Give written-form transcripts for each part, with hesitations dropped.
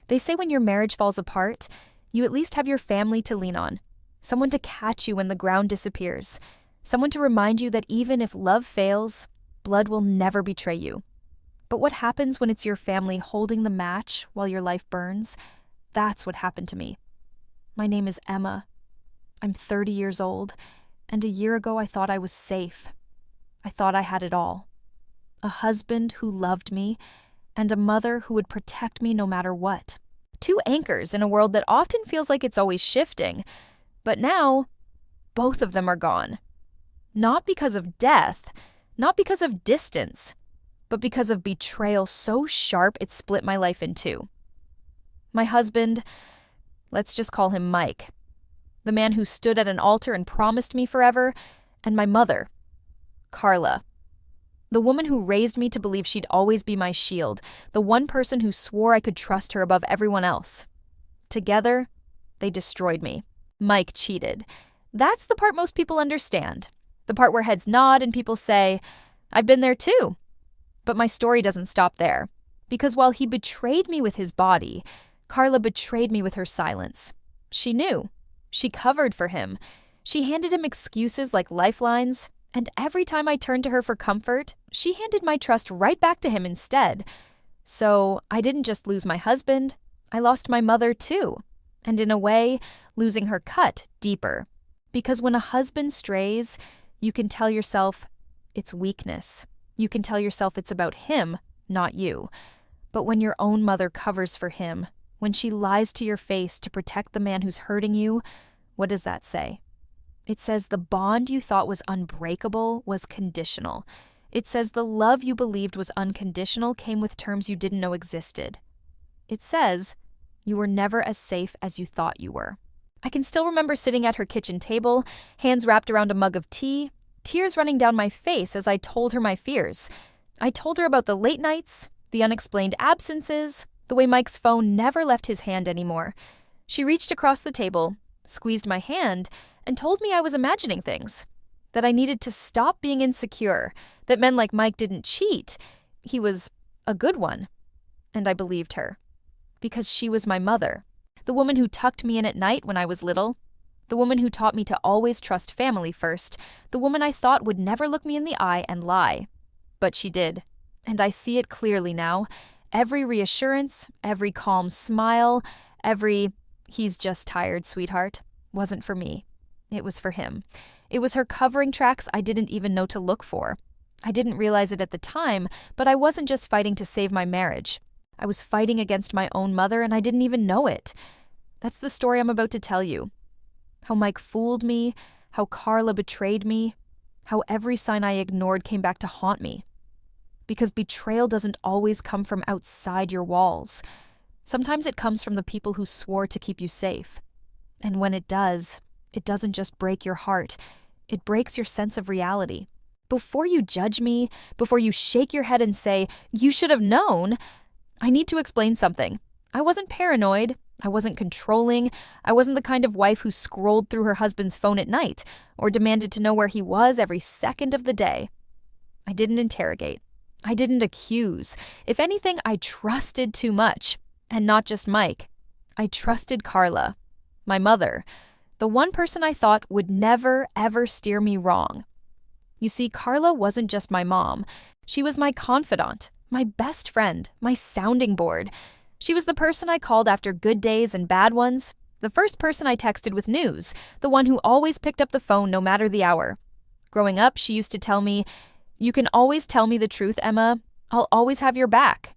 They say when your marriage falls apart, you at least have your family to lean on, someone to catch you when the ground disappears, someone to remind you that even if love fails, blood will never betray you. But what happens when it's your family holding the match while your life burns? That's what happened to me. My name is Emma. I'm 30 years old, and a year ago I thought I was safe. I thought I had it all. A husband who loved me, and a mother who would protect me no matter what. Two anchors in a world that often feels like it's always shifting. But now, both of them are gone. Not because of death, not because of distance, but because of betrayal so sharp it split my life in two. My husband, let's just call him Mike, the man who stood at an altar and promised me forever, and my mother, Carla, the woman who raised me to believe she'd always be my shield, the one person who swore I could trust her above everyone else. Together, they destroyed me. Mike cheated. That's the part most people understand. The part where heads nod and people say, I've been there too. But my story doesn't stop there. Because while he betrayed me with his body, Carla betrayed me with her silence. She knew. She covered for him. She handed him excuses like lifelines, and every time I turned to her for comfort, she handed my trust right back to him instead. So I didn't just lose my husband, I lost my mother too. And in a way, losing her cut deeper. Because when a husband strays, you can tell yourself it's weakness. You can tell yourself it's about him, not you. But when your own mother covers for him, when she lies to your face to protect the man who's hurting you, what does that say? It says the bond you thought was unbreakable was conditional. It says the love you believed was unconditional came with terms you didn't know existed. It says you were never as safe as you thought you were. I can still remember sitting at her kitchen table, hands wrapped around a mug of tea, tears running down my face as I told her my fears. I told her about the late nights, the unexplained absences, the way Mike's phone never left his hand anymore. She reached across the table, squeezed my hand, and told me I was imagining things, that I needed to stop being insecure, that men like Mike didn't cheat. He was a good one. And I believed her. Because she was my mother, the woman who tucked me in at night when I was little, the woman who taught me to always trust family first, the woman I thought would never look me in the eye and lie. But she did, and I see it clearly now. Every reassurance, every calm smile, every "he's just tired, sweetheart," wasn't for me. It was for him. It was her covering tracks I didn't even know to look for. I didn't realize it at the time, but I wasn't just fighting to save my marriage. I was fighting against my own mother, and I didn't even know it. That's the story I'm about to tell you. How Mike fooled me, how Carla betrayed me, how every sign I ignored came back to haunt me. Because betrayal doesn't always come from outside your walls. Sometimes it comes from the people who swore to keep you safe. And when it does, it doesn't just break your heart, it breaks your sense of reality. Before you judge me, before you shake your head and say, "You should have known," I need to explain something. I wasn't paranoid. I wasn't controlling. I wasn't the kind of wife who scrolled through her husband's phone at night or demanded to know where he was every second of the day. I didn't interrogate. I didn't accuse. If anything, I trusted too much. And not just Mike. I trusted Carla, my mother, the one person I thought would never, ever steer me wrong. You see, Carla wasn't just my mom. She was my confidant, my best friend, my sounding board. She was the person I called after good days and bad ones, the first person I texted with news, the one who always picked up the phone no matter the hour. Growing up, she used to tell me, "You can always tell me the truth, Emma. I'll always have your back."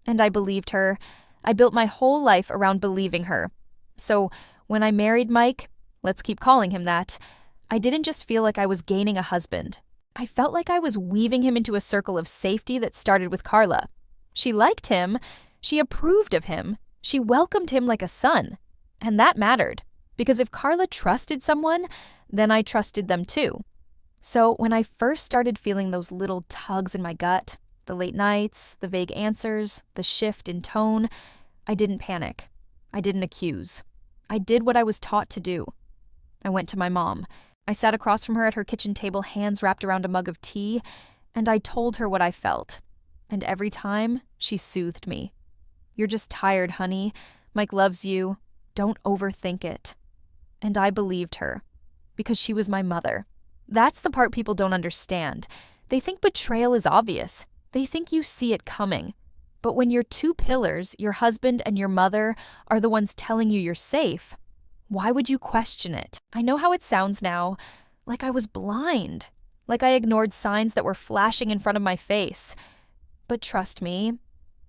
And I believed her. I built my whole life around believing her. So when I married Mike, let's keep calling him that, I didn't just feel like I was gaining a husband. I felt like I was weaving him into a circle of safety that started with Carla. She liked him. She approved of him. She welcomed him like a son. And that mattered. Because if Carla trusted someone, then I trusted them too. So when I first started feeling those little tugs in my gut, the late nights, the vague answers, the shift in tone, I didn't panic. I didn't accuse. I did what I was taught to do. I went to my mom. I sat across from her at her kitchen table, hands wrapped around a mug of tea, and I told her what I felt. And every time, she soothed me. "You're just tired, honey. Mike loves you. Don't overthink it." And I believed her, because she was my mother. That's the part people don't understand. They think betrayal is obvious. They think you see it coming. But when your two pillars, your husband and your mother, are the ones telling you you're safe, why would you question it? I know how it sounds now, like I was blind, like I ignored signs that were flashing in front of my face. But trust me,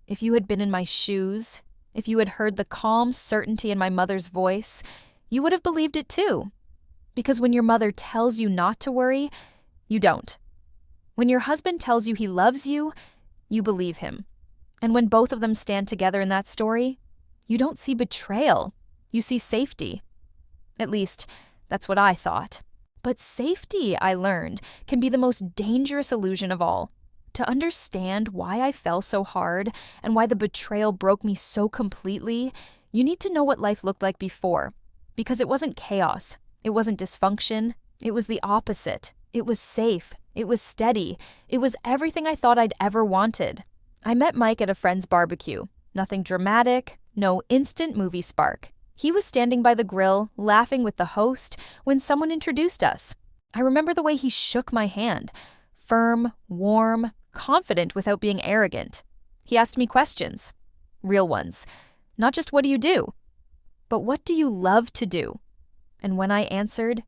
if you had been in my shoes, if you had heard the calm certainty in my mother's voice, you would have believed it too. Because when your mother tells you not to worry, you don't. When your husband tells you he loves you, you believe him. And when both of them stand together in that story, you don't see betrayal, you see safety. At least, that's what I thought. But safety, I learned, can be the most dangerous illusion of all. To understand why I fell so hard and why the betrayal broke me so completely, you need to know what life looked like before. Because it wasn't chaos, it wasn't dysfunction, it was the opposite. It was safe, it was steady, it was everything I thought I'd ever wanted. I met Mike at a friend's barbecue. Nothing dramatic, no instant movie spark. He was standing by the grill, laughing with the host, when someone introduced us. I remember the way he shook my hand. Firm, warm, confident without being arrogant. He asked me questions. Real ones. Not just what do you do, but what do you love to do? And when I answered,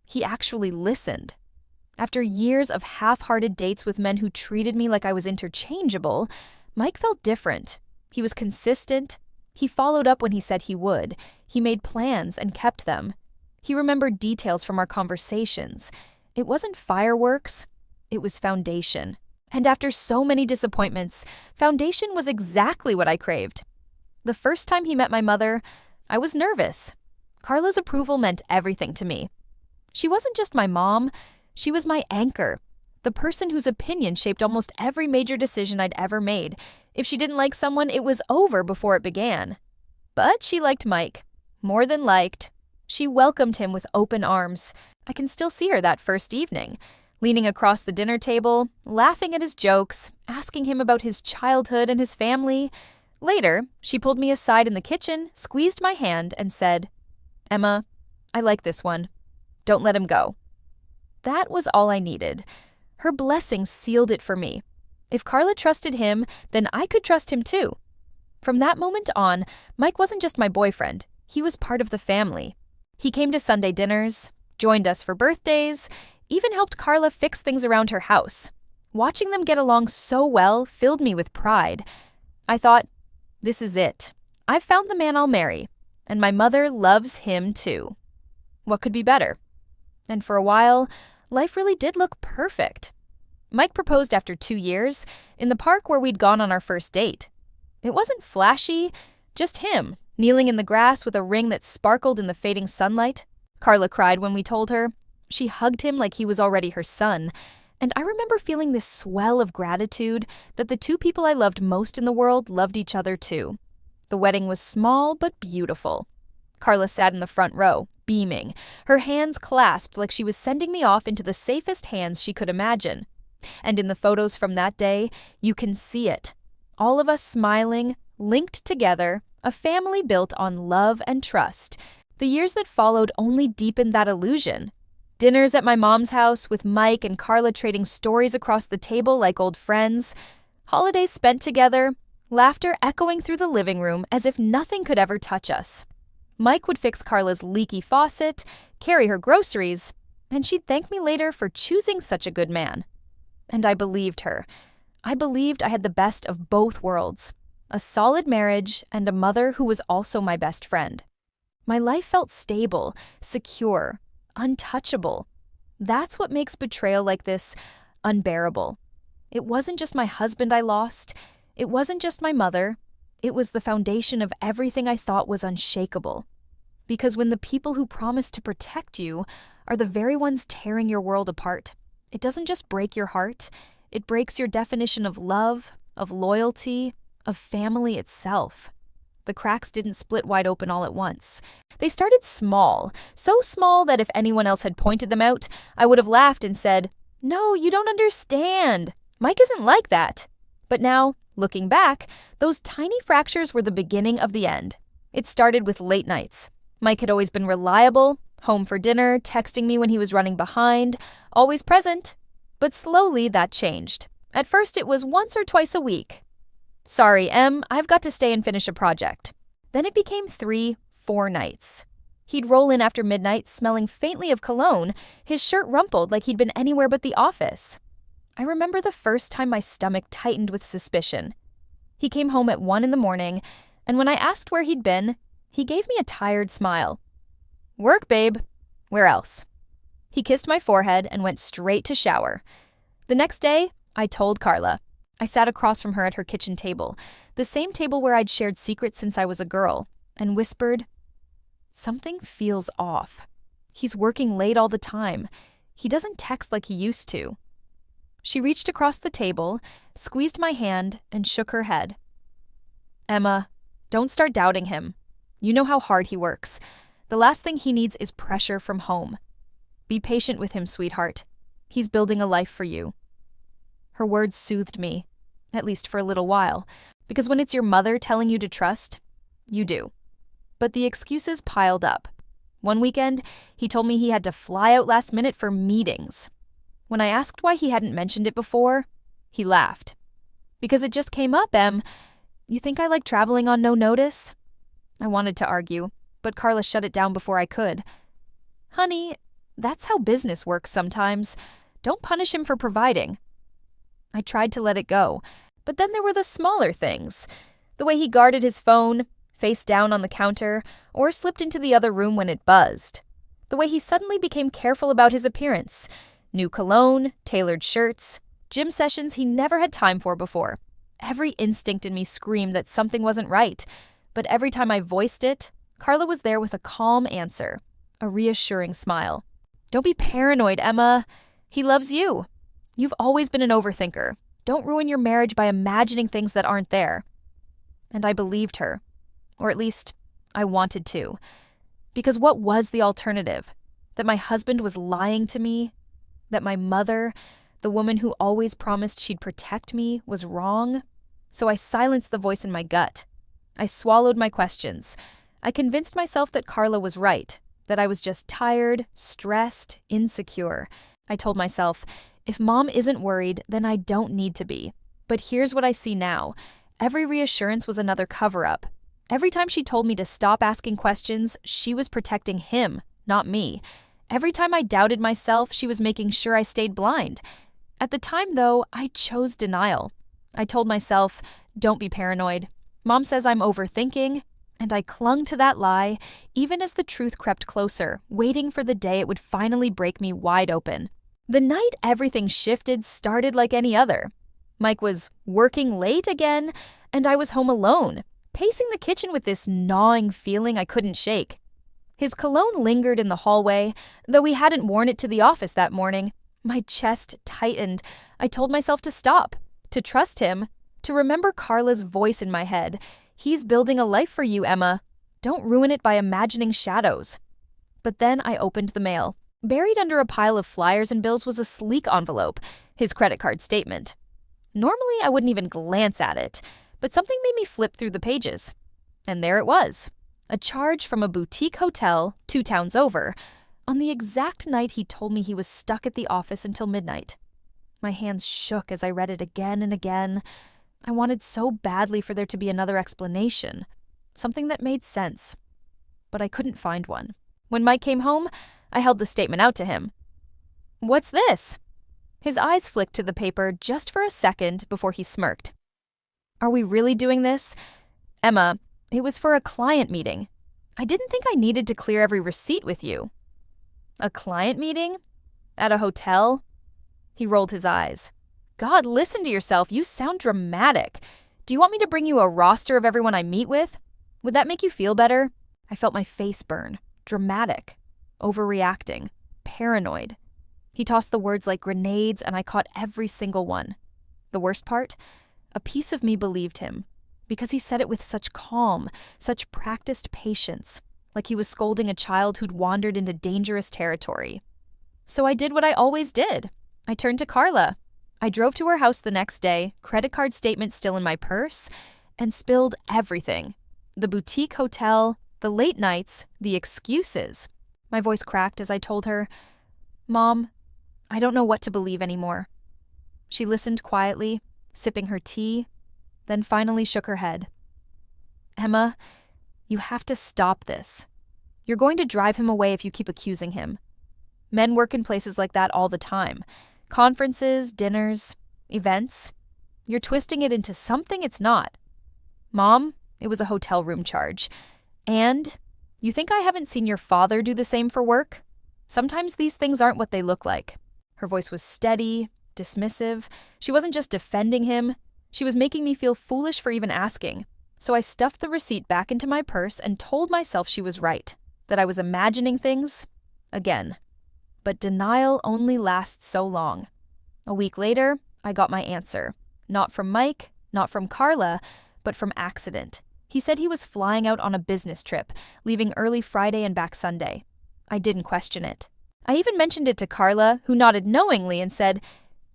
he actually listened. After years of half-hearted dates with men who treated me like I was interchangeable, Mike felt different. He was consistent. He followed up when he said he would. He made plans and kept them. He remembered details from our conversations. It wasn't fireworks, it was foundation. And after so many disappointments, foundation was exactly what I craved. The first time he met my mother, I was nervous. Carla's approval meant everything to me. She wasn't just my mom, she was my anchor, the person whose opinion shaped almost every major decision I'd ever made. If she didn't like someone, it was over before it began. But she liked Mike. More than liked. She welcomed him with open arms. I can still see her that first evening, leaning across the dinner table, laughing at his jokes, asking him about his childhood and his family. Later, she pulled me aside in the kitchen, squeezed my hand, and said, "Emma, I like this one. Don't let him go." That was all I needed. Her blessing sealed it for me. If Carla trusted him, then I could trust him too. From that moment on, Mike wasn't just my boyfriend. He was part of the family. He came to Sunday dinners, joined us for birthdays, even helped Carla fix things around her house. Watching them get along so well filled me with pride. I thought, this is it. I've found the man I'll marry, and my mother loves him too. What could be better? And for a while, life really did look perfect. Mike proposed after 2 years, in the park where we'd gone on our first date. It wasn't flashy, just him, kneeling in the grass with a ring that sparkled in the fading sunlight. Carla cried when we told her. She hugged him like he was already her son, and I remember feeling this swell of gratitude that the two people I loved most in the world loved each other too. The wedding was small but beautiful. Carla sat in the front row, beaming, her hands clasped like she was sending me off into the safest hands she could imagine. And in the photos from that day, you can see it. All of us smiling, linked together, a family built on love and trust. The years that followed only deepened that illusion. Dinners at my mom's house with Mike and Carla trading stories across the table like old friends. Holidays spent together, laughter echoing through the living room as if nothing could ever touch us. Mike would fix Carla's leaky faucet, carry her groceries, and she'd thank me later for choosing such a good man. And I believed her. I believed I had the best of both worlds, a solid marriage and a mother who was also my best friend. My life felt stable, secure, untouchable. That's what makes betrayal like this unbearable. It wasn't just my husband I lost. It wasn't just my mother. It was the foundation of everything I thought was unshakable. Because when the people who promise to protect you are the very ones tearing your world apart, it doesn't just break your heart, it breaks your definition of love, of loyalty, of family itself. The cracks didn't split wide open all at once. They started small, so small that if anyone else had pointed them out, I would have laughed and said, "No, you don't understand. Mike isn't like that." But now, Looking back, those tiny fractures were the beginning of the end. It started with late nights. Mike had always been reliable, home for dinner, texting me when he was running behind, always present. But slowly that changed. At first it was once or twice a week. Sorry, Em, I've got to stay and finish a project. Then it became 3, 4 nights. He'd roll in after midnight, smelling faintly of cologne, his shirt rumpled like he'd been anywhere but the office. I remember the first time my stomach tightened with suspicion. He came home at 1 in the morning, and when I asked where he'd been, he gave me a tired smile. Work, babe. Where else? He kissed my forehead and went straight to shower. The next day, I told Carla. I sat across from her at her kitchen table, the same table where I'd shared secrets since I was a girl, and whispered, "Something feels off. He's working late all the time. He doesn't text like he used to." She reached across the table, squeezed my hand, and shook her head. "Emma, don't start doubting him. You know how hard he works. The last thing he needs is pressure from home. Be patient with him, sweetheart. He's building a life for you." Her words soothed me, at least for a little while, because when it's your mother telling you to trust, you do. But the excuses piled up. One weekend, he told me he had to fly out last minute for meetings. When I asked why he hadn't mentioned it before, he laughed. "Because it just came up, Em. You think I like traveling on no notice?" I wanted to argue, but Carla shut it down before I could. "Honey, that's how business works sometimes. Don't punish him for providing." I tried to let it go, but then there were the smaller things. The way he guarded his phone, face down on the counter, or slipped into the other room when it buzzed. The way he suddenly became careful about his appearance. New cologne, tailored shirts, gym sessions he never had time for before. Every instinct in me screamed that something wasn't right, but every time I voiced it, Carla was there with a calm answer, a reassuring smile. "Don't be paranoid, Emma. He loves you. You've always been an overthinker. Don't ruin your marriage by imagining things that aren't there." And I believed her. Or at least, I wanted to. Because what was the alternative? That my husband was lying to me? That my mother, the woman who always promised she'd protect me, was wrong? So I silenced the voice in my gut. I swallowed my questions. I convinced myself that Carla was right, that I was just tired, stressed, insecure. I told myself, if Mom isn't worried, then I don't need to be. But here's what I see now. Every reassurance was another cover-up. Every time she told me to stop asking questions, she was protecting him, not me. Every time I doubted myself, she was making sure I stayed blind. At the time, though, I chose denial. I told myself, don't be paranoid. Mom says I'm overthinking, and I clung to that lie, even as the truth crept closer, waiting for the day it would finally break me wide open. The night everything shifted started like any other. Mike was working late again, and I was home alone, pacing the kitchen with this gnawing feeling I couldn't shake. His cologne lingered in the hallway, though he hadn't worn it to the office that morning. My chest tightened. I told myself to stop, to trust him, to remember Carla's voice in my head. He's building a life for you, Emma. Don't ruin it by imagining shadows. But then I opened the mail. Buried under a pile of flyers and bills was a sleek envelope, his credit card statement. Normally, I wouldn't even glance at it, but something made me flip through the pages. And there it was. A charge from a boutique hotel 2 towns over, on the exact night he told me he was stuck at the office until midnight. My hands shook as I read it again and again. I wanted so badly for there to be another explanation, something that made sense. But I couldn't find one. When Mike came home, I held the statement out to him. "What's this?" His eyes flicked to the paper just for a second before he smirked. "Are we really doing this? Emma, it was for a client meeting. I didn't think I needed to clear every receipt with you." "A client meeting? At a hotel?" He rolled his eyes. "God, listen to yourself. You sound dramatic. Do you want me to bring you a roster of everyone I meet with? Would that make you feel better?" I felt my face burn. Dramatic. Overreacting. Paranoid. He tossed the words like grenades, and I caught every single one. The worst part? A piece of me believed him, because he said it with such calm, such practiced patience, like he was scolding a child who'd wandered into dangerous territory. So I did what I always did. I turned to Carla. I drove to her house the next day, credit card statement still in my purse, and spilled everything. The boutique hotel, the late nights, the excuses. My voice cracked as I told her, "Mom, I don't know what to believe anymore." She listened quietly, sipping her tea, then finally shook her head. "Emma, you have to stop this. You're going to drive him away if you keep accusing him. Men work in places like that all the time. Conferences, dinners, events. You're twisting it into something it's not. Mom, it was a hotel room charge. And you think I haven't seen your father do the same for work? Sometimes these things aren't what they look like." Her voice was steady, dismissive. She wasn't just defending him. She was making me feel foolish for even asking. So I stuffed the receipt back into my purse and told myself she was right, that I was imagining things again. But denial only lasts so long. A week later, I got my answer. Not from Mike, not from Carla, but from accident. He said he was flying out on a business trip, leaving early Friday and back Sunday. I didn't question it. I even mentioned it to Carla, who nodded knowingly and said,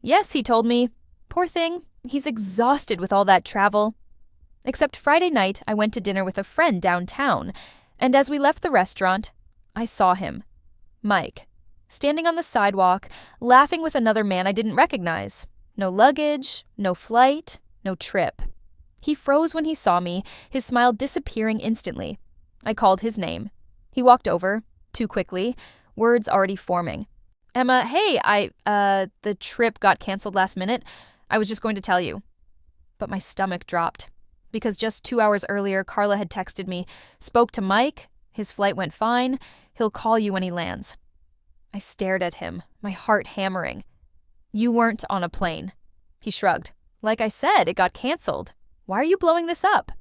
"Yes, he told me. Poor thing, he's exhausted with all that travel." Except Friday night, I went to dinner with a friend downtown, and as we left the restaurant, I saw him, Mike, standing on the sidewalk, laughing with another man I didn't recognize. No luggage, no flight, no trip. He froze when he saw me, his smile disappearing instantly. I called his name. He walked over, too quickly, words already forming. "Emma, hey, the trip got canceled last minute. I was just going to tell you." But my stomach dropped. Because just 2 hours earlier, Carla had texted me, "Spoke to Mike, his flight went fine, he'll call you when he lands." I stared at him, my heart hammering. "You weren't on a plane." He shrugged. "Like I said, it got canceled. Why are you blowing this up?"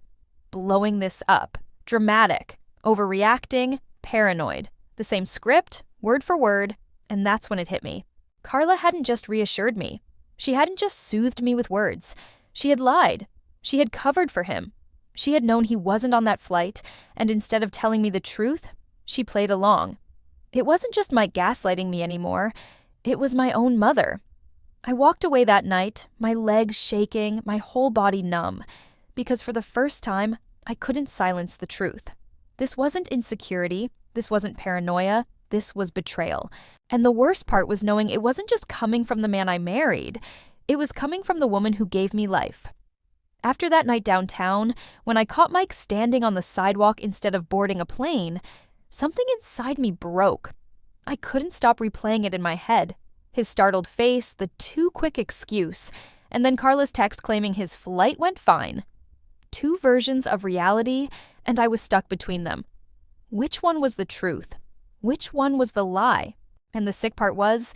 Blowing this up. Dramatic. Overreacting. Paranoid. The same script, word for word, and that's when it hit me. Carla hadn't just reassured me. She hadn't just soothed me with words. She had lied. She had covered for him. She had known he wasn't on that flight, and instead of telling me the truth, she played along. It wasn't just Mike gaslighting me anymore. It was my own mother. I walked away that night, my legs shaking, my whole body numb, because for the first time, I couldn't silence the truth. This wasn't insecurity. This wasn't paranoia. This was betrayal. And the worst part was knowing it wasn't just coming from the man I married. It was coming from the woman who gave me life. After that night downtown, when I caught Mike standing on the sidewalk instead of boarding a plane, something inside me broke. I couldn't stop replaying it in my head. His startled face, the too quick excuse, and then Carla's text claiming his flight went fine. Two versions of reality, and I was stuck between them. Which one was the truth? Which one was the lie? And the sick part was,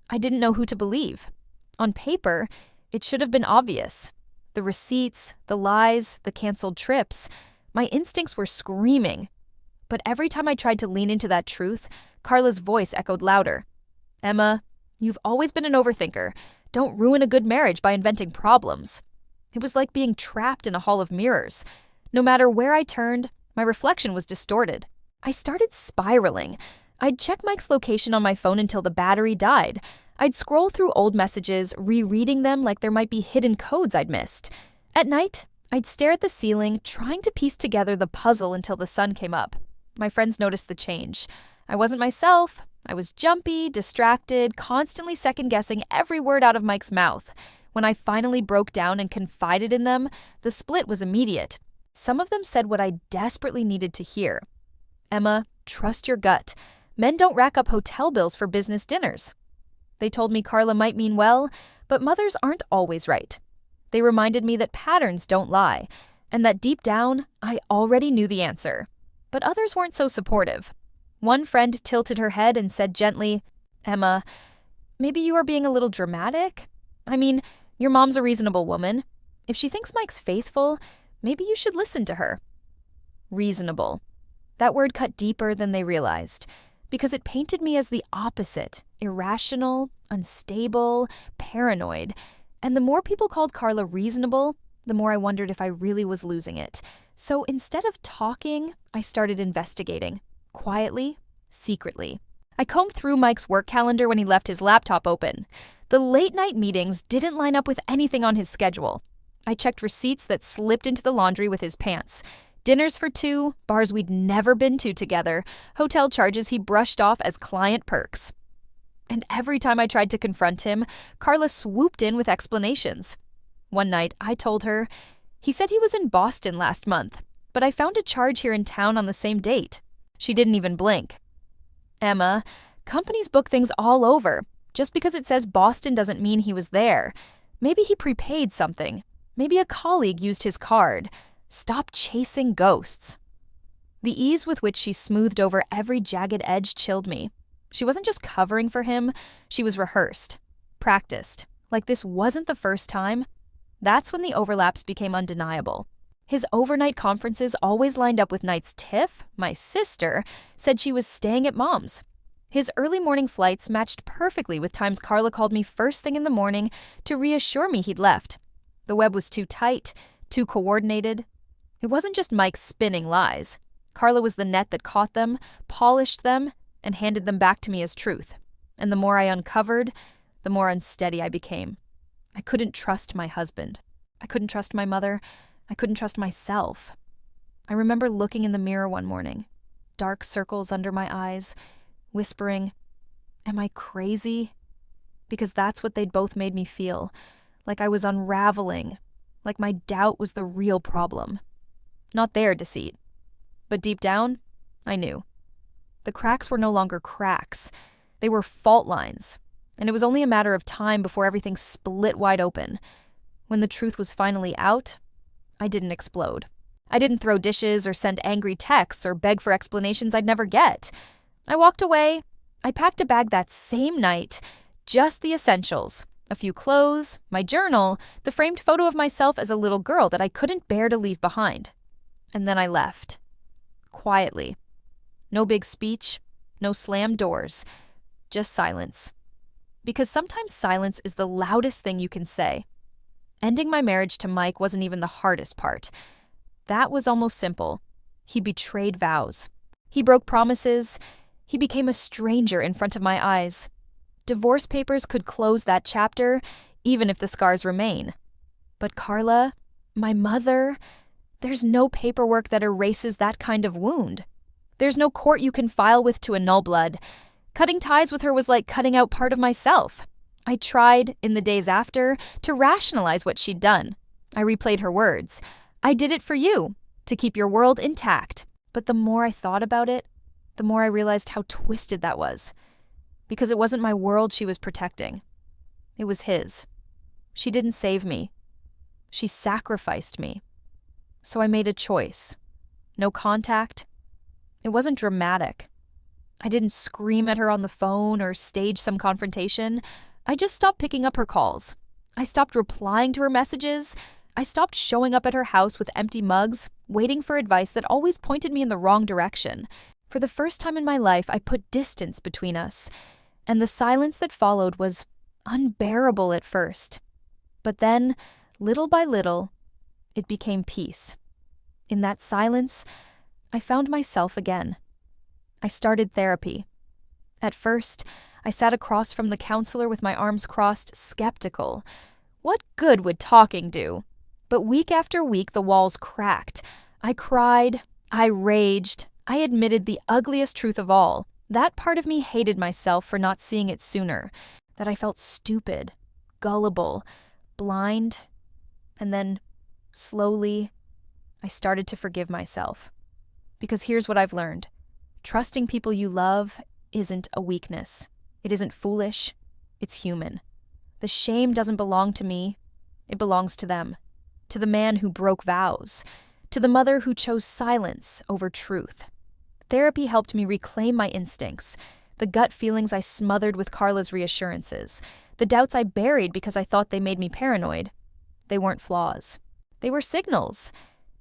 I didn't know who to believe. On paper, it should have been obvious. The receipts, the lies, the canceled trips. My instincts were screaming. But every time I tried to lean into that truth, Carla's voice echoed louder. "Emma, you've always been an overthinker. Don't ruin a good marriage by inventing problems." It was like being trapped in a hall of mirrors. No matter where I turned, my reflection was distorted. I started spiraling. I'd check Mike's location on my phone until the battery died. I'd scroll through old messages, rereading them like there might be hidden codes I'd missed. At night, I'd stare at the ceiling, trying to piece together the puzzle until the sun came up. My friends noticed the change. I wasn't myself. I was jumpy, distracted, constantly second-guessing every word out of Mike's mouth. When I finally broke down and confided in them, the split was immediate. Some of them said what I desperately needed to hear. "Emma, trust your gut. Men don't rack up hotel bills for business dinners." They told me Carla might mean well, but mothers aren't always right. They reminded me that patterns don't lie, and that deep down, I already knew the answer. But others weren't so supportive. One friend tilted her head and said gently, "Emma, maybe you are being a little dramatic? I mean, your mom's a reasonable woman. If she thinks Mike's faithful, maybe you should listen to her." Reasonable. That word cut deeper than they realized, because it painted me as the opposite, irrational, unstable, paranoid. And the more people called Carla reasonable, the more I wondered if I really was losing it. So instead of talking, I started investigating. Quietly, secretly. I combed through Mike's work calendar when he left his laptop open. The late-night meetings didn't line up with anything on his schedule. I checked receipts that slipped into the laundry with his pants. Dinners for two, bars we'd never been to together, hotel charges he brushed off as client perks. And every time I tried to confront him, Carla swooped in with explanations. One night, I told her, he said he was in Boston last month, but I found a charge here in town on the same date. She didn't even blink. Emma, companies book things all over. Just because it says Boston doesn't mean he was there. Maybe he prepaid something. Maybe a colleague used his card. Stop chasing ghosts. The ease with which she smoothed over every jagged edge chilled me. She wasn't just covering for him, she was rehearsed, practiced, like this wasn't the first time. That's when the overlaps became undeniable. His overnight conferences always lined up with nights Tiff, my sister, said she was staying at Mom's. His early morning flights matched perfectly with times Carla called me first thing in the morning to reassure me he'd left. The web was too tight, too coordinated. It wasn't just Mike spinning lies. Carla was the net that caught them, polished them, and handed them back to me as truth. And the more I uncovered, the more unsteady I became. I couldn't trust my husband. I couldn't trust my mother. I couldn't trust myself. I remember looking in the mirror one morning, dark circles under my eyes, whispering, "Am I crazy?" Because that's what they'd both made me feel, like I was unraveling, like my doubt was the real problem. Not their deceit. But deep down, I knew. The cracks were no longer cracks. They were fault lines, and it was only a matter of time before everything split wide open. When the truth was finally out, I didn't explode. I didn't throw dishes or send angry texts or beg for explanations I'd never get. I walked away. I packed a bag that same night, just the essentials. A few clothes, my journal, the framed photo of myself as a little girl that I couldn't bear to leave behind. And then I left. Quietly. No big speech, no slammed doors, just silence. Because sometimes silence is the loudest thing you can say. Ending my marriage to Mike wasn't even the hardest part. That was almost simple. He betrayed vows. He broke promises. He became a stranger in front of my eyes. Divorce papers could close that chapter, even if the scars remain. But Carla, my mother, there's no paperwork that erases that kind of wound. There's no court you can file with to annul blood. Cutting ties with her was like cutting out part of myself. I tried, in the days after, to rationalize what she'd done. I replayed her words. I did it for you, to keep your world intact. But the more I thought about it, the more I realized how twisted that was. Because it wasn't my world she was protecting. It was his. She didn't save me. She sacrificed me. So I made a choice. No contact. It wasn't dramatic. I didn't scream at her on the phone or stage some confrontation. I just stopped picking up her calls. I stopped replying to her messages. I stopped showing up at her house with empty mugs, waiting for advice that always pointed me in the wrong direction. For the first time in my life, I put distance between us, and the silence that followed was unbearable at first. But then, little by little, it became peace. In that silence, I found myself again. I started therapy. At first, I sat across from the counselor with my arms crossed, skeptical. What good would talking do? But week after week, the walls cracked. I cried. I raged. I admitted the ugliest truth of all. That part of me hated myself for not seeing it sooner. That I felt stupid, gullible, blind. And then, slowly, I started to forgive myself. Because here's what I've learned. Trusting people you love isn't a weakness. It isn't foolish. It's human. The shame doesn't belong to me. It belongs to them. To the man who broke vows. To the mother who chose silence over truth. Therapy helped me reclaim my instincts, the gut feelings I smothered with Carla's reassurances, the doubts I buried because I thought they made me paranoid. They weren't flaws. They were signals.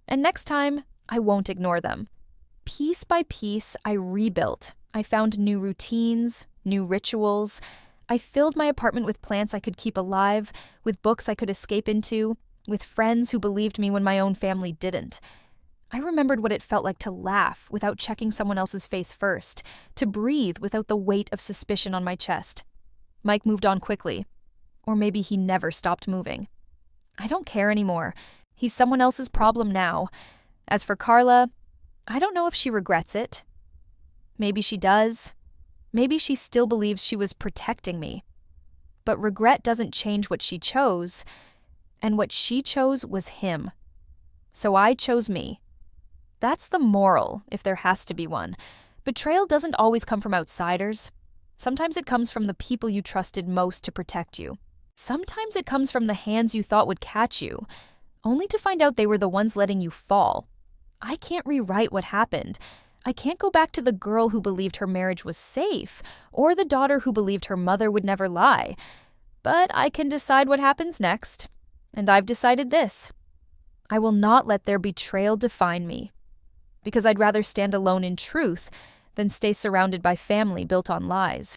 And next time, I won't ignore them. Piece by piece, I rebuilt. I found new routines, new rituals. I filled my apartment with plants I could keep alive, with books I could escape into, with friends who believed me when my own family didn't. I remembered what it felt like to laugh without checking someone else's face first, to breathe without the weight of suspicion on my chest. Mike moved on quickly. Or maybe he never stopped moving. I don't care anymore. He's someone else's problem now. As for Carla, I don't know if she regrets it. Maybe she does. Maybe she still believes she was protecting me. But regret doesn't change what she chose, and what she chose was him. So I chose me. That's the moral, if there has to be one. Betrayal doesn't always come from outsiders. Sometimes it comes from the people you trusted most to protect you. Sometimes it comes from the hands you thought would catch you, only to find out they were the ones letting you fall. I can't rewrite what happened. I can't go back to the girl who believed her marriage was safe, or the daughter who believed her mother would never lie. But I can decide what happens next. And I've decided this. I will not let their betrayal define me. Because I'd rather stand alone in truth than stay surrounded by family built on lies.